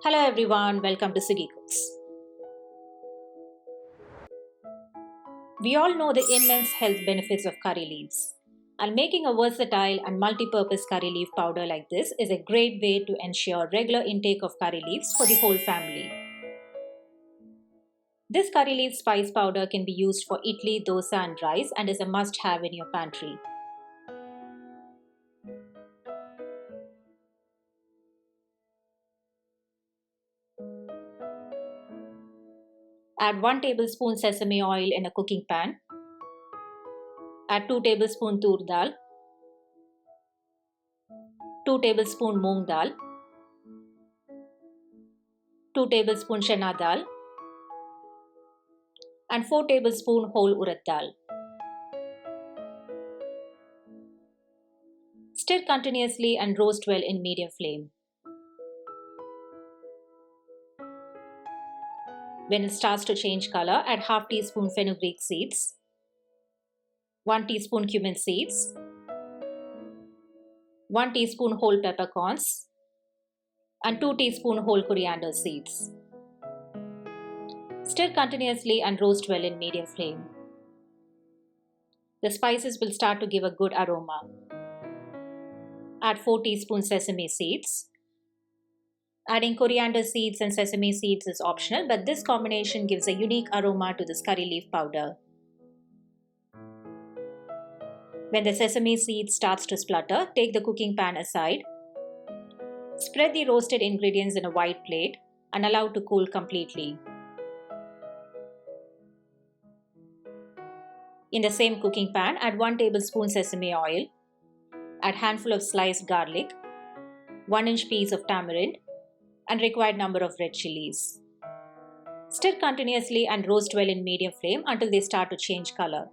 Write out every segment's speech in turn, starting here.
Hello everyone, welcome to Siggy Cooks. We all know the immense health benefits of curry leaves, and making a versatile and multi-purpose curry leaf powder like this is a great way to ensure regular intake of curry leaves for the whole family. This curry leaf spice powder can be used for idli, dosa and rice and is a must-have in your pantry. Add 1 tablespoon sesame oil in a cooking pan. Add 2 tablespoon Toor dal, 2 tablespoon moong dal, 2 tablespoon chana dal and 4 tablespoon whole urad dal. Stir continuously and roast well in medium flame. When it starts to change color, add half teaspoon fenugreek seeds, 1 teaspoon cumin seeds, 1 teaspoon whole peppercorns and 2 teaspoon whole coriander seeds. Stir continuously and roast well in medium flame. The spices will start to give a good aroma. Add 4 teaspoon sesame seeds. Adding coriander seeds and sesame seeds is optional, but this combination gives a unique aroma to this curry leaf powder. When the sesame seed starts to splutter, take the cooking pan aside. Spread the roasted ingredients in a wide plate and allow to cool completely. In the same cooking pan, add 1 tablespoon sesame oil. Add handful of sliced garlic, 1-inch piece of tamarind and required number of red chillies. Stir continuously and roast well in medium flame until they start to change color.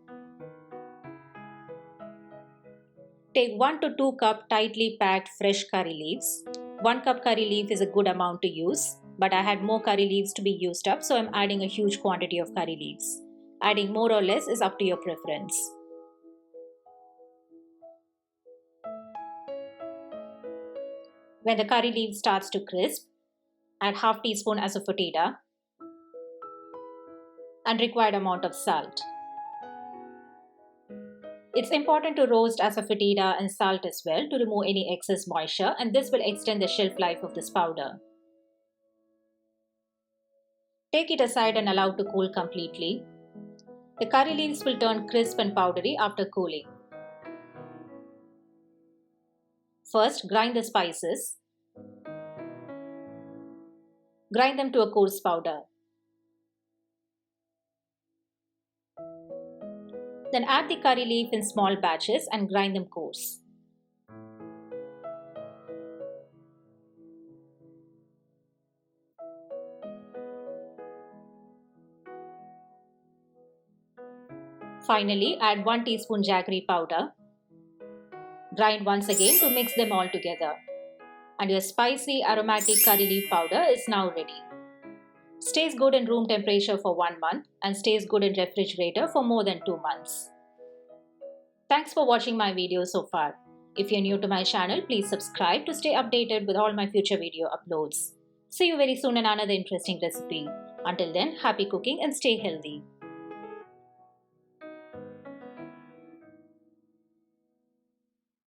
Take 1 to 2 cup tightly packed fresh curry leaves. 1 cup curry leaf is a good amount to use, but I had more curry leaves to be used up, so I'm adding a huge quantity of curry leaves. Adding more or less is up to your preference. When the curry leaf starts to crisp, add half teaspoon asafoetida and required amount of salt. It's important to roast asafoetida and salt as well to remove any excess moisture, and this will extend the shelf life of this powder. Take it aside and allow to cool completely. The curry leaves will turn crisp and powdery after cooling. First, grind the spices. Grind them to a coarse powder. Then add the curry leaf in small batches and grind them coarse. Finally, add 1 teaspoon jaggery powder. Grind once again to mix them all together. And your spicy aromatic curry leaf powder is now ready. Stays good in room temperature for 1 month and stays good in refrigerator for more than 2 months. Thanks for watching my video so far. If you're new to my channel, please subscribe to stay updated with all my future video uploads. See you very soon in another interesting recipe. Until then, happy cooking and stay healthy.